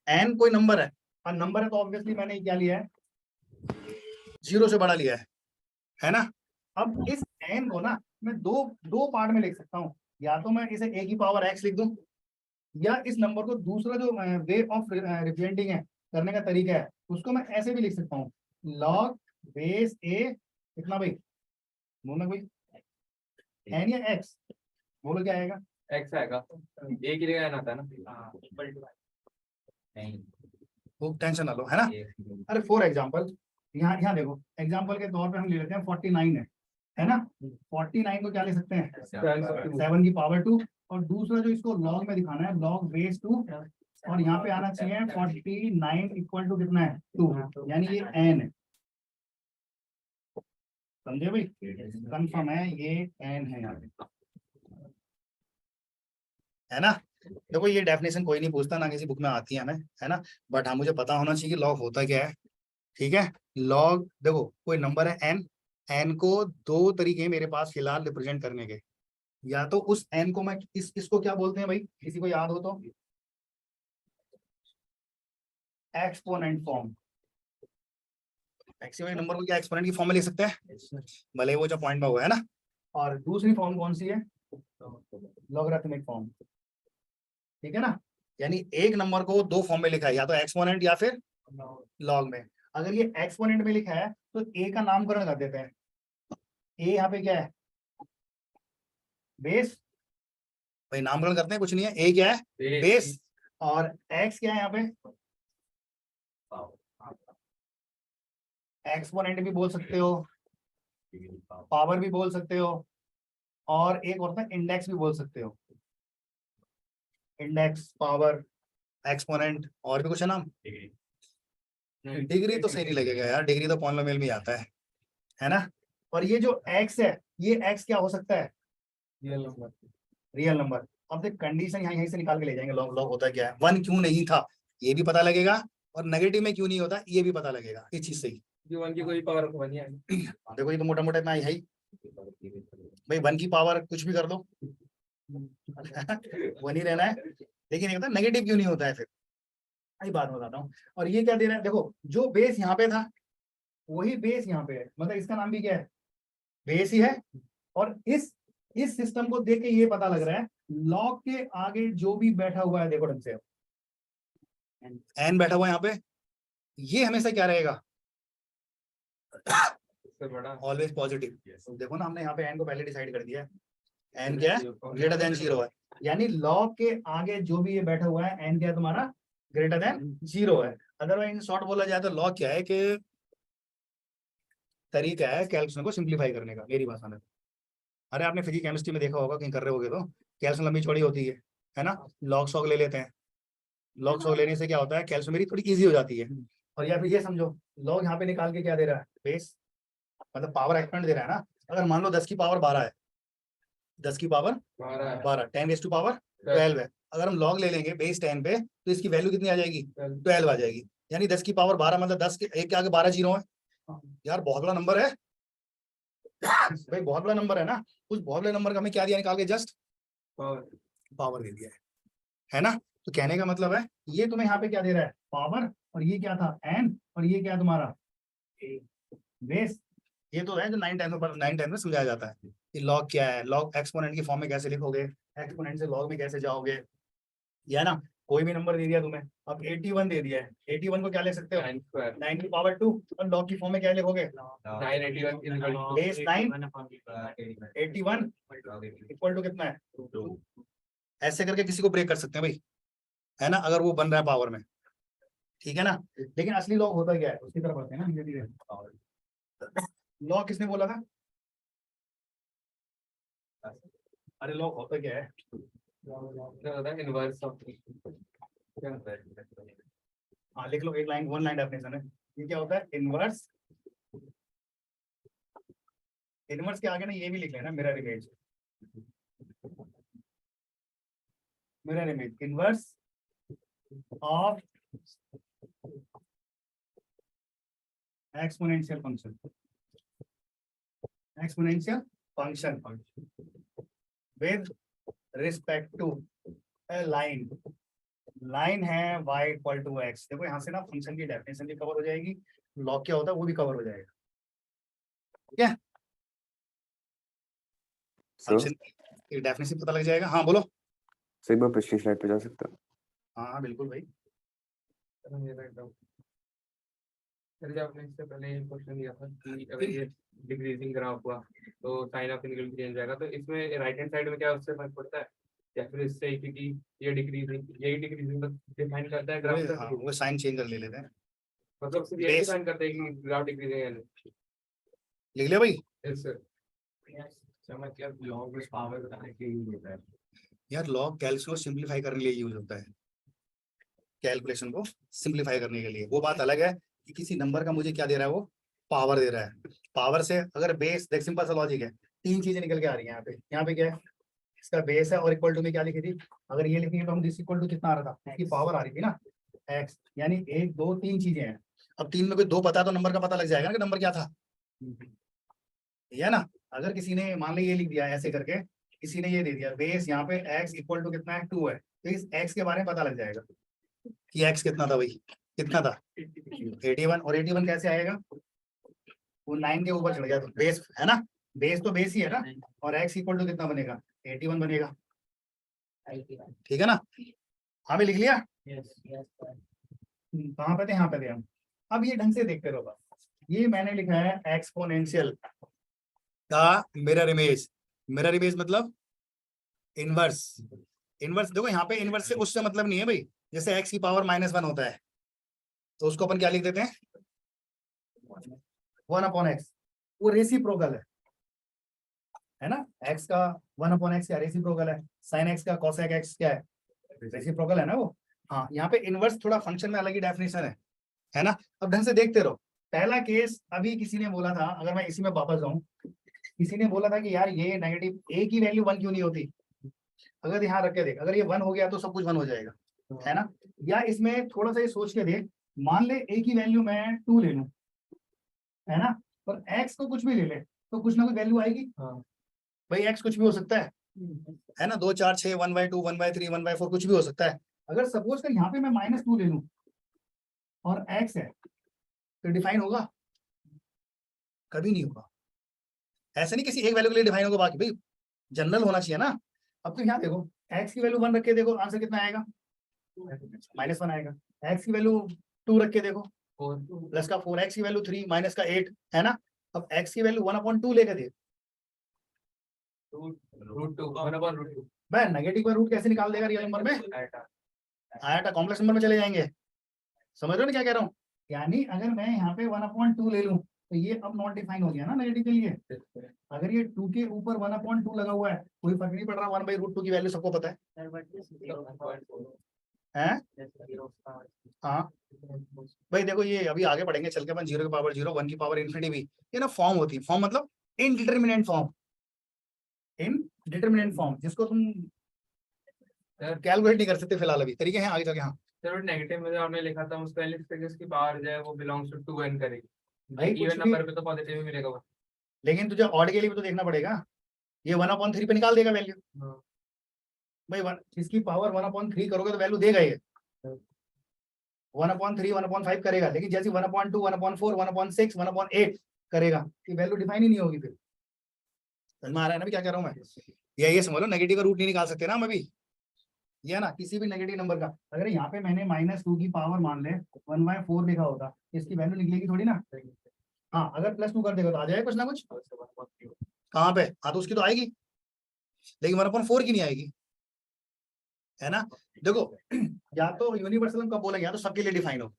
N कोई number है, और नंबर है तो ऑब्वियसली मैंने क्या लिया है, 0 से बड़ा लिया है ना। अब इस एन को ना मैं दो पार्ट में लिख सकता हूँ, या तो मैं इसे ए की पावर एक्स लिख दूं, या इस नंबर को दूसरा जो वे ऑफ रिप्रेजेंटिंग है, करने का तरीका है, उसको मैं ऐसे भी लिख सकता हूँ, लॉग बेस ए कितना भाई, बोलो भाई, एन या एक्स, बोलो क्या आएगा, एक्स आएगा, ए की जगह एन आता है ना। वो टेंशन ना लो, है ना। अरे फॉर एग्जाम्पल यहाँ देखो, एग्जाम्पल के तौर पे हम ले लेते हैं 49 है ना, 49 को क्या ले सकते हैं, 7 की पावर 2, और दूसरा जो इसको लॉग में दिखाना है, लॉग बेस 2, और यहाँ पे आना चाहिए 49 इक्वल टू कितना है 2, यानी ये एन है, समझे भाई, कंफर्म है ये एन है यहाँ पे, है ना। देखो ये डेफिनेशन कोई नहीं पूछता, ना किसी बुक में आती है हमें, है ना, बट हाँ मुझे पता होना चाहिए कि लॉग होता क्या है, ठीक है। लॉग देखो कोई नंबर है एन, एन को दो तरीके हैं मेरे पास फिलहाल रिप्रेजेंट करने के, या तो उस एन को मैं इसको क्या बोलते हैं भाई, किसी को याद हो तो, एक्सपोनेंट फॉर्म, मैक्सिमम नंबर को क्या एक्सपोनेंट की फॉर्म में लिख सकते हैं, भले वो जो पॉइंट में हुआ है ना। और दूसरी फॉर्म कौन सी है, लॉगरिथमिक फॉर्म, ठीक है ना। यानी एक नंबर को दो फॉर्म में लिखा है, या तो एक्सपोनेंट या फिर लॉग में। अगर ये एक्सपोनेंट में लिखा है तो ए का नामकरण कर देते हैं, ए यहाँ पे क्या है, बेस, भाई नामकरण करते हैं, कुछ नहीं है, ए क्या है बेस, और एक्स क्या है यहाँ पे, एक्सपोनेंट भी बोल सकते हो, पावर भी बोल सकते हो, और एक और था इंडेक्स भी बोल सकते हो, इंडेक्स, पावर, एक्सपोनेंट, और भी कुछ है नाम, डिग्री तो सही नहीं लगेगा यार, डिग्री तो पॉलिनोमियल में आता है ना। और ये जो एक्स है, ये एक्स क्या हो सकता है, रियल नंबर, रियल नंबर। अब देख कंडीशन यहाँ यहीं से निकाल के ले जाएंगे, लॉग लॉग होता है क्या है, 1 क्यों नहीं था ये भी पता लगेगा, और नेगेटिव में क्यों नहीं होता ये भी पता लगेगा, इस चीज से ही। जो 1 की कोई पावर को बनी है, देखो ये तो मोटा मोटा इतना ही है ही। भाई 1 की पावर कुछ भी कर दो 1 ही रहना है, लेकिन ये होता है नेगेटिव क्यों नहीं होता है, फिर यही बात बताता हूँ। और ये क्या दे रहा है, देखो जो बेस यहाँ पे था वही बेस यहाँ पे है, मतलब इसका नाम भी क्या है, बेस ही है। और इस सिस्टम को देख के ये पता लग रहा है, लॉग के आगे जो भी बैठा हुआ है, देखो ढंग से, एन बैठा हुआ है यहाँ पे, ये हमेशा क्या रहेगा, ऑलवेज पॉजिटिव। देखो ना हमने यहाँ पे एन को पहले डिसाइड कर दिया है, एन क्या है, ग्रेटर देन 0 है, यानी लॉग के आगे जो भी ये बैठा हुआ है एन क्या है तुम्हारा, ग्रेटर देन 0 है। अदरवाइज शॉर्ट बोला जाए तो लॉग क्या है कि तरीका है कैल्कुलेशन को सिंप्लीफाई करने का, मेरी भाषा में। अरे आपने फिजिक्स केमिस्ट्री में देखा होगा, कहीं कर रहे होगे तो, कैल्कुलेशन लंबी चौड़ी होती है ना, लॉग शॉग ले लेते हैं, लॉग शॉग लेने से क्या होता है, कैल्कुलेशन मेरी थोड़ी इजी हो जाती है। और या फिर ये समझो, लॉग यहाँ पे निकाल के क्या दे रहा है, बेस, मतलब पावर एक्सपेंड दे रहा है ना। अगर मान लो 10 की पावर 12 है, 10 की पावर 12, 10⁻12 है, अगर हम लॉग ले लेंगे बेस 10 पे तो इसकी वैल्यू कितनी आ जाएगी, 12 आ जाएगी। यानी 10 की पावर 12 मतलब 10 के एक के आगे 12 जीरो है, यार बहुत बड़ा नंबर है भाई, बहुत बड़ा नंबर है ना। उस बहुत बड़े नंबर का हमें क्या दिया निकाल के, जस्ट पावर दे दिया है ना। तो कहने का मतलब है ये तुम्हें यहाँ पे क्या दे रहा है, पावर, और ये क्या था एन, और ये क्या तुम्हारा बेस। ये तो है जो 9 10 में समझाया जाता है कि लॉग क्या है, लॉग एक्सपोनेंट की फॉर्म में कैसे लिखोगे, एक्सपोनेंट से लॉग में कैसे जाओगे, ये है ना। कोई भी नंबर दे दिया तुम्हें, अब 81 दे दिया है, 81 को क्या ले सकते हो, 9 की पावर 2, और लॉग की फॉर्म में क्या लिखोगे, 981 बेस 9 81 इक्वल टू कितना है 2। ऐसे करके किसी को ब्रेक कर सकते हैं भाई, है ना, अगर वो बन रहा है पावर में, ठीक है ना। लेकिन असली लॉग होता क्या है, उसकी तरफ बढ़ते हैं ना धीरे धीरे। लॉग किसने बोला था, अरे लॉग होता क्या है, इनवर्स ऑफ, हाँ लिख लो, एक लाइन, 1 लाइन डेफिनेशन है। ये क्या होता है, इनवर्स, इनवर्स के आगे ना ये भी लिख लेना, mirror image, mirror image, inverse of exponential function, exponential function with respect to a line line है y इक्वल टू एक्स, देखो यहाँ से ना फंक्शन की डेफिनेशन भी कवर हो जाएगी, लॉग क्या होता है वो भी कवर हो जाएगा, ठीक है। सर फंक्शन की डेफिनेशन पता लग जाएगा। हाँ बोलो। सर एक बार पिछली स्लाइड पे जा सकते हैं? हाँ हाँ बिल्कुल भाई। सर जब आपने इससे पहले ये क्वेश्चन दिया था कि अगर ये डिक्रीजिंग ग्राफ हुआ तो साइन ऑफ इनइक्वालिटी चेंज जाएगा, तो इसमें राइट हैंड साइड में क्या उससे फर्क पड़ता है या फिर इससे, क्योंकि ये डिक्रीजिंग यही डिक्रीजिंग डिफाइन करता है ग्राफ हाँ का, वो साइन चेंज कर ले लेते हैं। मतलब सिर्फ यही Base- डिफाइन करता है कि ग्राफ डिक्रीजिंग है। लिख लिया भाई। Yes sir. मतलब लॉग में पावर बताने के लिए यूज होता है। यार लॉग कैल्कुलेशन को सिंप्लीफाई करने के लिए यूज होता है, कैलकुलेशन को सिंप्लीफाई करने के लिए। वो बात अलग है कि किसी नंबर का मुझे क्या दे रहा है, वो पावर दे रहा है। पावर से अगर बेस, देख सिंपल सा लॉजिक है, तीन चीजें निकल के आ रही है यहाँ पे। यहाँ पे क्या है, इसका बेस है और इक्वल टू में क्या लिखी थी, अगर ये लिखेंगे तो हम दिस इक्वल टू कितना आ रहा था, इसकी पावर आ रही थी ना एक्स, यानी एक दो तीन चीजें हैं। अब तीन में कोई दो पता है तो नंबर का पता लग जाएगा ना कि नंबर क्या था, ये है ना। अगर किसी ने मान ली ये लिख दिया ऐसे करके, किसी ने ये दे दिया बेस, यहाँ पे एक्स इक्वल टू कितना है 2 है, तो इस एक्स के बारे में पता लग जाएगा कि एक्स कितना था भाई, कितना था 81। और 81 कैसे आएगा, वो 9 के ऊपर चढ़ गया तो बेस है ना, बेस तो बेस ही है ना, और एक्स इक्वल टू कितना बनेगा 81 बनेगा, ठीक है ना। हाँ भी लिख लिया। कहाँ पे थे, यहाँ पे थे हम। अब ये ढंग से देखते रहो बस, ये मैंने लिखा है एक्सपोनेंशियल का मिरर इमेज। मिरर इमेज मतलब इनवर्स। इनवर्स देखो यहाँ पे इनवर्स से उससे मतलब नहीं है भाई, जैसे x की पावर -1 होता है तो उसको अपन क्या लिख देते हैं 1/x, वो रेसिप्रोकल है ना। x का 1/x क्या रेसिप्रोकल है, sin x का cosec x क्या है रेसिप्रोकल है ना वो। हाँ यहाँ पे इनवर्स थोड़ा फंक्शन में अलग ही डेफिनेशन है ना। अब ढंग से देखते रहो, पहला केस अभी किसी ने बोला था, अगर मैं इसी में वापस जाऊं, किसी ने बोला था कि यार ये नेगेटिव a की वैल्यू 1 क्यों नहीं होती। अगर ध्यान रख के देख, अगर ये 1 हो गया तो सब कुछ 1 हो जाएगा, है ना। या इसमें थोड़ा सा ये सोच के देख, मान ले a की वैल्यू मैं 2 ले लूं, है ना, और x को कुछ भी ले ले तो कुछ ना कुछ वैल्यू आएगी। भाई x कुछ भी हो सकता है ना, 2 4 6 1/2 1/3 1/4 कुछ भी हो सकता है। अगर सपोज कर यहाँ पे मैं -2 ले लूं और x है तो डिफाइन होगा, कभी नहीं होगा। ऐसे नहीं किसी एक वैल्यू के लिए डिफाइन होगा, बाकी भाई जनरल होना चाहिए ना। अब तो यहाँ देखो x की वैल्यू 1 रख के देखो, आंसर कितना आएगा -1 आएगा। x की वैल्यू 2 रख के देखो, प्लस का 4, x की वैल्यू 3 माइनस का 8, है ना। अब x की वैल्यू 1/2 लेकर देख, मैं नेगेटिव का रूट कैसे निकाल देगा रियल नंबर में, आया कॉम्प्लेक्स नंबर में चले जाएंगे। समझ रहे हो ना क्या कह रहा हूँ, यानी अगर मैं यहाँ पे 1/2 ले लूं तो ये अब नॉट डिफाइन हो गया ना नेगेटिव के लिए। अगर ये 2 के ऊपर 1/2 लगा हुआ है, कोई फर्क नहीं पड़ रहा, 1/√2 की वैल्यू सबको पता है। हाँ भाई देखो ये अभी आगे बढ़ेंगे चल के, अपन 0 की पावर 0 1 की पावर इन्फिनिटी भी, ये ना फॉर्म होती है। फॉर्म मतलब इनडिटरमिनेंट फॉर्म, इनडिटरमिनेंट फॉर्म जिसको तुम कैलकुलेट नहीं कर सकते फिलहाल, अभी तरीके हैं आगे जाके। हाँ चलो नेगेटिव में जो आपने लिखा था उसका इसकी पावर जो है वो बिलोंग्स टू 2n करेगी, भाई इवन कुछ भी, नंबर पे तो पॉजिटिव ही मिलेगा वो। लेकिन तुझे ऑड के लिए भी तो देखना पड़ेगा, ये 1/3 पे निकाल देगा वैल्यू। भाई इसकी पावर 1/3 करोगे तो वैल्यू देगा ये 1/3 1/5 करेगा, लेकिन जैसे 1/2 1/4 1/6 1/8 करेगा कि वैल्यू डिफाइन ही नहीं होगी फिर। समझ में आ रहा है ना भी क्या कह रहा हूँ मैं, ये समझ लो नेगेटिव का रूट नहीं निकाल सकते ना हम अभी, ये ना किसी भी नेगेटिव नंबर का। अगर यहाँ पे मैंने -2 की पावर मान ले 1/4 लिखा होता, इसकी वैल्यू निकलेगी थोड़ी ना। हाँ अगर +2 कर देगा तो आ जाएगा कुछ ना कुछ, कहाँ पे, हाँ तो उसकी तो आएगी, लेकिन 1/4 की नहीं आएगी, है ना। देखो या तो यूनिवर्सल हम कब बोलेंगे, या तो सबके लिए डिफाइन हो,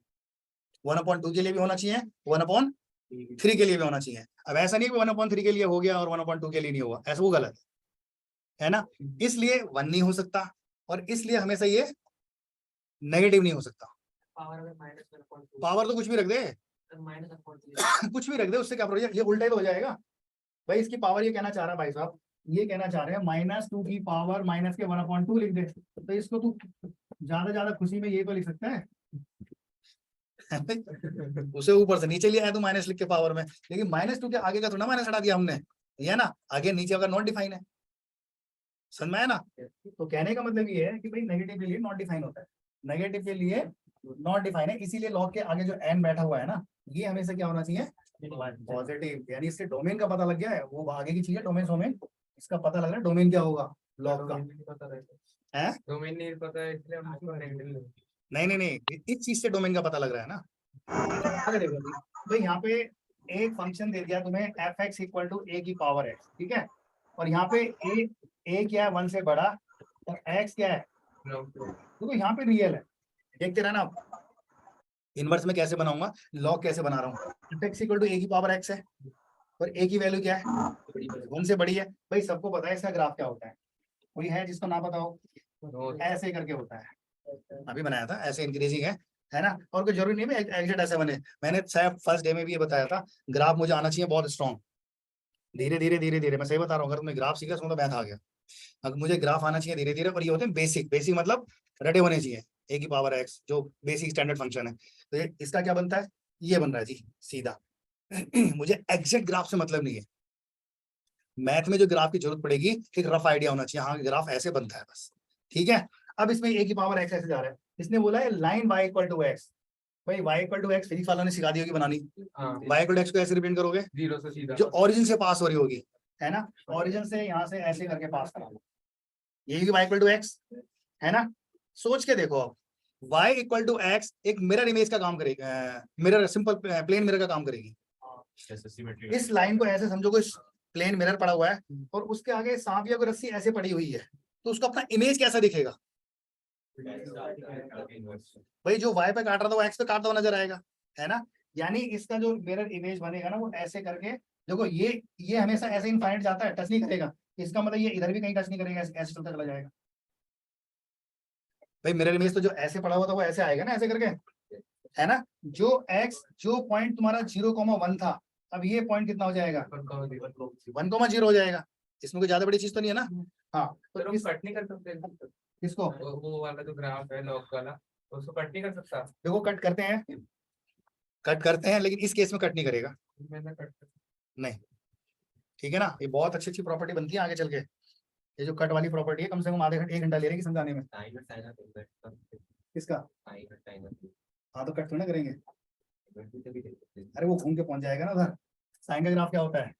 1/2 के लिए भी होना चाहिए, 1/3 के लिए भी होना चाहिए। अब ऐसा नहीं कि 1/3 के लिए हो गया और 1/2 के लिए नहीं हुआ, ऐसा वो गलत है ना। इसलिए 1 नहीं हो सकता और इसलिए हमेशा ये नेगेटिव नहीं हो सकता। पावर तो कुछ भी रख दे कुछ भी रख दे, उससे क्या प्रोजेक्ट, ये उल्टा ही तो हो जाएगा। भाई इसकी पावर ये कहना चाह रहा है भाई साहब, ये कहना चाह रहे हैं -2 की पावर माइनस के 1/2 लिख दे, तो इसको तू ज्यादा खुशी में ये तो लिख सकता है उसे ऊपर से नीचे लिया है तो माइनस लिख के पावर में, लेकिन -2 के आगे का थोड़ा माइनस हटा दिया हमने, ये ना आगे नीचे का नॉट डिफाइन है। समझ में आया ना। तो कहने का मतलब ये है कि भाई नेगेटिव के लिए नॉट डिफाइन होता है, नेगेटिव के लिए नॉट डिफाइन है, इसीलिए लॉग के आगे जो एन बैठा हुआ है ना, ये हमेशा क्या होना चाहिए, पॉजिटिव। यानी इससे डोमेन का पता लग गया है, वो आगे की चीज है डोमेन डोमेन, इसका पता लग रहा है डोमेन क्या होगा लॉग का, है डोमेन नहीं पता है इसलिए हम उसको नेगेटिव नहीं, इस चीज से डोमेन का पता लग रहा है ना। आगे देखो अभी, तो यहाँ पे एक फंक्शन दे दिया तुम्हें एफ एक्स इक्वल टू ए की पावर एक्स, ठीक है, और यहाँ पे ए क्या है 1 से बड़ा और एक्स क्या है, देखो यहाँ पे रियल है, देखते रहना आप इनवर्स में कैसे बनाऊंगा, लॉग कैसे बना रहा हूँ, एफ एक्स इक्वल टू ए की पावर एक्स है और ए की वैल्यू क्या है 1 से बड़ी है। भाई सबको पता है इसका ग्राफ क्या होता है, कोई है जिसको ना पता हो, ऐसे करके होता है, अभी बनाया था ऐसे इंक्रीजिंग है ना, और कोई जरूरी नहीं है एग्जैक्ट ऐसे बने, मैंने शायद फर्स्ट डे में भी ये बताया था, ग्राफ मुझे आना चाहिए बहुत स्ट्रॉन्ग, धीरे धीरे मैं सही बता रहा हूँ, अगर तुमने ग्राफ सीखा तो मैथ आ गया, अगर मुझे ग्राफ आना चाहिए धीरे धीरे, और ये होते हैं बेसिक, बेसिक मतलब रटे होने चाहिए, ए की पावर एक्स जो बेसिक स्टैंडर्ड फंक्शन है, तो इसका क्या बनता है, ये बन रहा है जी सीधा। मुझे एग्जैक्ट ग्राफ से मतलब नहीं है, मैथ में जो ग्राफ की जरूरत पड़ेगी एक रफ आइडिया होना चाहिए, हाँ ग्राफ ऐसे बनता है बस, ठीक है। अब इसमें ए की पावर एक्स ऐसे जा रहा है, इसने बोला है line y equal to x, भाई y equal to x physics वालों ने सिखा दी होगी बनानी, y इक्वल टू एक्स को ऐसे रिप्रेजेंट करोगे, 0 से सीधा जो ओरिजिन से पास हो रही होगी, है ना, ओरिजिन से यहाँ से ऐसे करके पास कराओ, यही y इक्वल टू एक्स है ना। सोच के देखो अब y इक्वल टू एक्स एक मिरर इमेज का काम करेगी, मिरर सिंपल प्लेन मिरर का काम करेगी, इस लाइन को ऐसे समझो कोई प्लेन मिरर पड़ा हुआ है और उसके आगे सांप या कोई रस्सी ऐसे पड़ी हुई है, तो उसका अपना इमेज कैसा दिखेगा, भाई जो y पे काट रहा था वो x पे काटता हुआ नजर आएगा, है ना। यानी इसका जो मिरर इमेज बनेगा ना वो ऐसे करके, देखो ये हमेशा ऐसे इनफाइनाइट जाता है, टच नहीं करेगा, इसका मतलब ये इधर भी कहीं टच नहीं करेगा, ऐसे चलता चला जाएगा। भाई मिरर इमेज तो जो ऐसे पड़ा हुआ था वो ऐसे आएगा ना, ऐसे करके, है ना। जो पॉइंट तुम्हारा 0,1 था, अब ये पॉइंट कितना हो जाएगा 1,0 हो जाएगा, इसमें कोई ज्यादा बड़ी चीज तो नहीं है ना। हाँ तो कट नहीं कर सकते किसको, वो वाला जो ग्राफ है लॉग वाला, उसको कट नहीं कर सकता। देखो कट करते हैं लेकिन इस केस में कट नहीं करेगा, मैंने कट नहीं, ठीक है ना। ये बहुत अच्छी प्रॉपर्टी बनती है आगे चल के, ये जो कट वाली प्रॉपर्टी है कम से कम आधे घंटे 1 घंटा ले रही है समझाने में। किसका, हाँ तो कट थोड़ा ना करेंगे, अरे वो घूम के पहुंच जाएगा ना उधर। साइन का ग्राफ क्या होता है,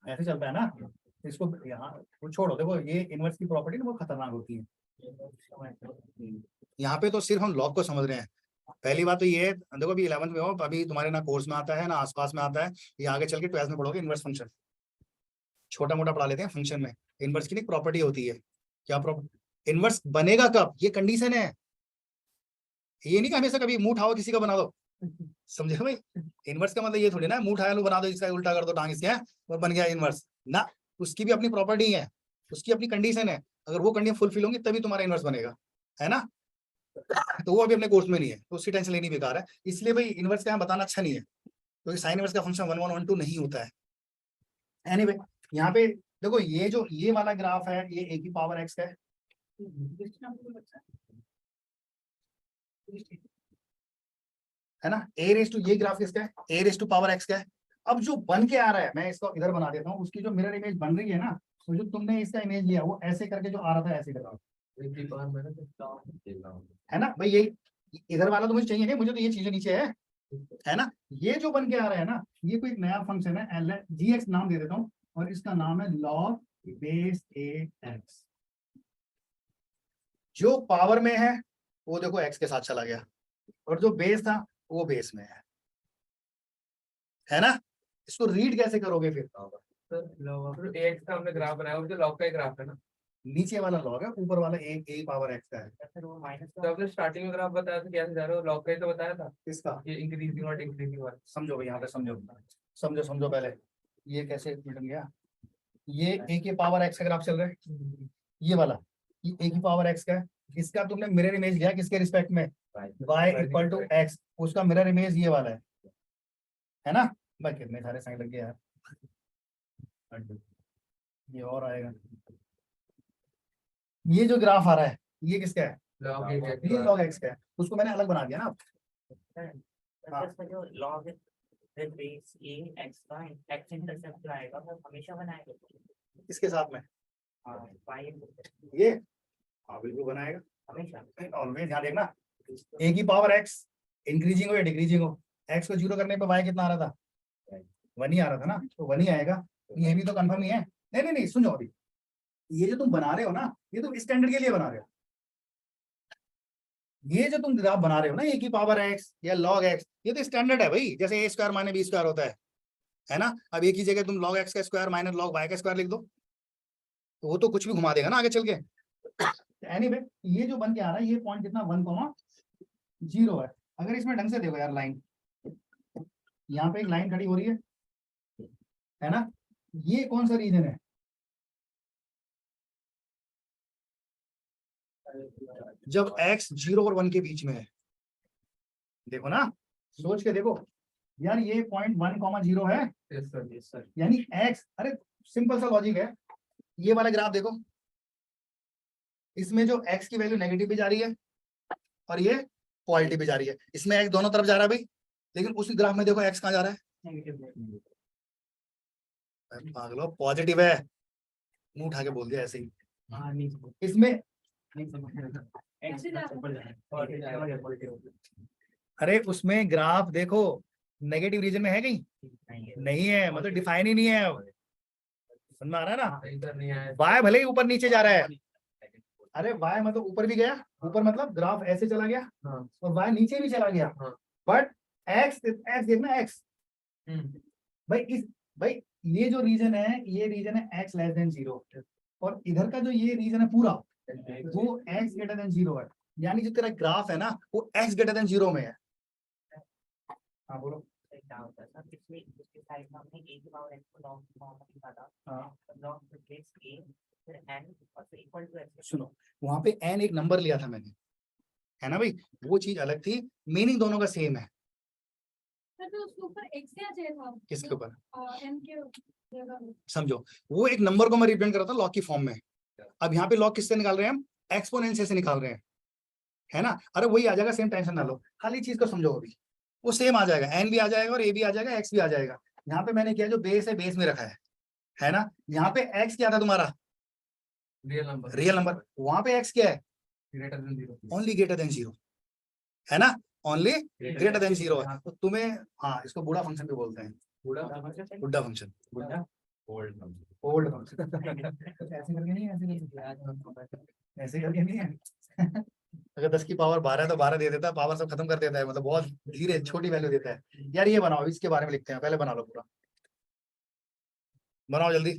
ऐसे चलता है ना, इसको यहाँ वो छोड़ो, देखो ये इनवर्स की प्रॉपर्टी ना वो खतरनाक होती है, यहाँ पे तो सिर्फ हम लॉग को समझ रहे हैं। पहली बात तो ये है, देखो अभी 11th में हो, अभी तुम्हारे ना कोर्स में आता है ना आसपास में आता है, ये आगे चल के 12th में पढ़ोगे इनवर्स फंक्शन, छोटा मोटा पढ़ा लेते हैं फंक्शन में, इनवर्स की प्रॉपर्टी होती है, क्या प्रॉपर्टी, इनवर्स बनेगा कब, ये कंडीशन है, ये नहीं कि हमेशा कभी मुंह उठाओ किसी का बना दो, समझे भाई। इनवर्स का मतलब ये थोड़ी ना मुंह उठाया लो बना दो, इसका उल्टा कर दो टांग इसके और बन गया इनवर्स ना, उसकी भी अपनी प्रॉपर्टी है, उसकी अपनी कंडीशन है, अगर वो कंडीशन फुलफिल होंगी तभी तुम्हारा इनवर्स बनेगा, है ना। तो वो अभी अपने कोर्स में नहीं है तो उसकी टेंशन लेनी बेकार है, इसलिए भाई इनवर्स का यहाँ बताना अच्छा नहीं है, क्योंकि साइन इनवर्स का फंक्शन 1 1 1 2 नहीं होता है। एनीवे यहाँ पे देखो ये जो ये वाला ग्राफ है ये ए की पावर एक्स का है, है ना, ए रेस टू, ये ग्राफ किसका है, ए रेस टू पावर एक्स का है। अब जो बन के आ रहा है मैं इसको इधर बना देता हूँ, उसकी जो मिरर इमेज बन रही है ना, तो जो तुमने इसका इमेज लिया वो ऐसे करके जो आ रहा था ऐसे कर रहा है ना। भाई यही इधर वाला तो मुझे चाहिए नहीं, मुझे तो ये चीजें नीचे है ना। ये जो बन के आ रहा है ना, ये कोई नया फंक्शन है, एल जी एक्स नाम दे देता हूँ, और इसका नाम है लॉग बेस ए एक्स। जो पावर में है वो देखो एक्स के साथ चला गया, और जो बेस था वो बेस में है ना। इसको रीड कैसे करोगे फिर, तो एक्स का हमने ग्राफ बनाया, वो जो लॉग का ही ग्राफ है ना, नीचे वाला लॉग है ऊपर वाला ए पावर एक्स का है। तो आपने स्टार्टिंग में ग्राफ बताया था कैसे जा रहे हो, लॉग का ही तो बताया था, किसका, ये इंक्रीजिंग और डिक्रीजिंग वाला। समझो भाई यहाँ पे समझो पहले, ये कैसे बन गया, ये ए की पावर एक्स का ग्राफ चल रहा है, ये वाला ये ए की पावर एक्स का है, इसका तुमने मिरर इमेज लिया किसके रिस्पेक्ट में, y इक्वल टू एक्स, उसका मिरर इमेज ये वाला है ना। भाई कितने सारे साइन लग गए यार, ये और आएगा, ये जो ग्राफ आ रहा है ये किसका है, ये लॉग एक्स का है, उसको मैंने अलग बना दिया ना। जो लॉग बेस ए एक्स का एक्स इंटरसेप्ट आएगा वो हमेशा बनाएगा इसके साथ में y ये, हाँ बिल्कुल बनाएगा, हमेशा ऑलवेज यहाँ देखना, ए की पावर एक्स इंक्रीजिंग हो या डिक्रीजिंग हो, एक्स को 0 करने पे वाई कितना आ रहा था, 1 ही आ रहा था ना, तो 1 ही आएगा। ये भी तो कंफर्म ही है। नहीं नहीं नहीं सुनो अभी, ये जो तुम बना रहे हो ना, ये तुम स्टैंडर्ड के लिए बना रहे हो। ये जो तुम ग्राफ बना रहे हो ना, ए की पावर एक्स या लॉग एक्स, ये तो स्टैंडर्ड है भाई, जैसे ए स्क्वायर माइनस बी स्क्वायर होता है ना। अब एक ही जगह तुम लॉग एक्स का स्क्वायर माइनस लॉग वाई का स्क्वायर लिख दो, तो वो तो कुछ भी घुमा देगा ना आगे चल के। एनीवे ये जो बन के आ रहा है, ये पॉइंट कितना 1,0 है। अगर इसमें ढंग से देखो यार, लाइन यहाँ पे एक लाइन खड़ी हो रही है ना, ये कौन सा रीजन है, जब x 0 और 1 के बीच में है। देखो ना, सोच के देखो यार, ये पॉइंट 1,0 है, यस सर यानी x, अरे सिंपल सा लॉजिक है। ये वाला ग्राफ देखो, इसमें जो x की वैल्यू नेगेटिव भी जा रही है और ये पॉजिटिव भी जा रही है, इसमें x दोनों तरफ जा रहा है भाई, लेकिन उस ग्राफ में देखो x कहाँ जा रहा है, पागलो पॉजिटिव है, मुंह उठा के बोल दिया ऐसे ही। इसमें अरे उसमें ग्राफ देखो, नेगेटिव रीजन में है कहीं, नहीं है, मतलब डिफाइन ही नहीं है, समझ में आ रहा है ना। इधर नहीं आया, वाई भले ही ऊपर नीचे जा रहा है, अरे वाई मतलब ऊपर भी गया, ऊपर मतलब ग्राफ ऐसे चला गया हाँ और वाई नीचे भी चला गया, हाँ। बट एक्स देखना, एक्स भाई ये जो रीजन है, ये रीजन है एक्स लेस देन 0, और इधर का जो ये रीजन है पूरा, वो एक्स ग्रेटर देन 0 है, यानी जो तेरा ग्राफ है ना, वो एक्स ग्रेटर देन 0 में है। हाँ बोलो। क्या होता है सर, पिछले साइड में हमने a की पावर x को log की फॉर्म में लिखा था, हाँ log रिप्लेस a फिर n और फिर इक्वल टू x। सुनो, वहां पे एन एक नंबर लिया था मैंने, है ना भाई, वो चीज अलग थी, मीनिंग दोनों का सेम है। तो उसके ऊपर x या j था, किसके ऊपर n के जगह में। समझो, वो एक नंबर को मैं रिप्रेजेंट कर रहा था लॉग की फॉर्म में। अब यहाँ पे लॉग किससे निकाल रहे हैं हम, एक्सपोनेंशियल से निकाल रहे हैं, है ना। अरे वही आ जाएगा, सेम टेंशन ना लो, खाली चीज को समझो, अभी वो सेम आ जाएगा, एन भी आ जाएगा और ए भी आ जाएगा, एक्स भी आ जाएगा। यहाँ पे मैंने किया जो बेस है, बेस में रखा है ना। यहाँ पे एक्स क्या था तुम्हारा, रियल नंबर, वहां पे एक्स क्या है, greater than 0, only greater than 0, है ना, ओनली ग्रेटर देन 0 है। तो तुम्हें, हाँ इसको बूढ़ा फंक्शन भी बोलते हैं, बुड्ढा फंक्शन, ओल्ड फंक्शन। ऐसे करके नहीं है, ऐसे करके नहीं है। अगर 10 की पावर 12 है तो 12 दे देता है, पावर सब खत्म कर देता है, मतलब बहुत धीरे छोटी वैल्यू देता है। यार ये बनाओ, इसके बारे में लिखते हैं, पहले बना लो पूरा, बनाओ जल्दी।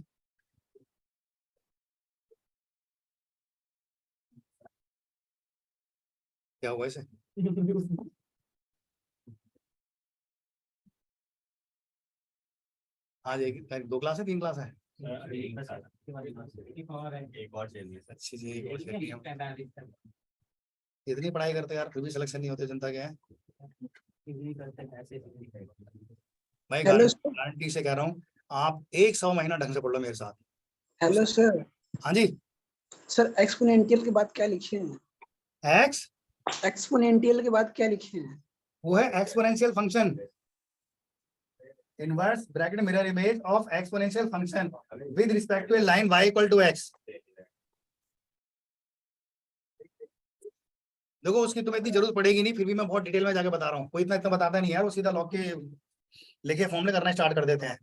क्या हुआ इसे, आज एक 2 क्लास है, 3 क्लास है, अच्छी जी, एक और चाहिए। इतनी पढ़ाई करते यार, फिर भी सिलेक्शन नहीं होते, जनता क्या है भाई। हेलो गारंटी से कह रहा हूँ, आप 100 महीना ढंग से पढ़ लो मेरे साथ। Hello sir. हाँ जी, सर एक्सपोनेंशियल के बाद क्या लिखे हैं, एक्स, एक्सपोनेंशियल के बाद क्या लिखे हैं? वो है exponential function, inverse bracket mirror image of exponential function with respect to a line y equal to x। देखो उसकी तुम्हें इतनी जरूरत पड़ेगी नहीं, फिर भी मैं बहुत डिटेल में जाके बता रहा हूँ, कोई इतना बताता नहीं यार, वो सीधा लॉग के लिखे फॉर्मूले करना स्टार्ट कर देते हैं।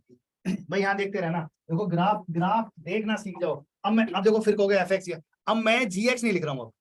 भाई यहाँ देखते रहना, देखो ग्राफ देखना सीख जाओ। अब देखो फिर कहोगे fx, अब मैं gx नहीं लिख रहा हूँ,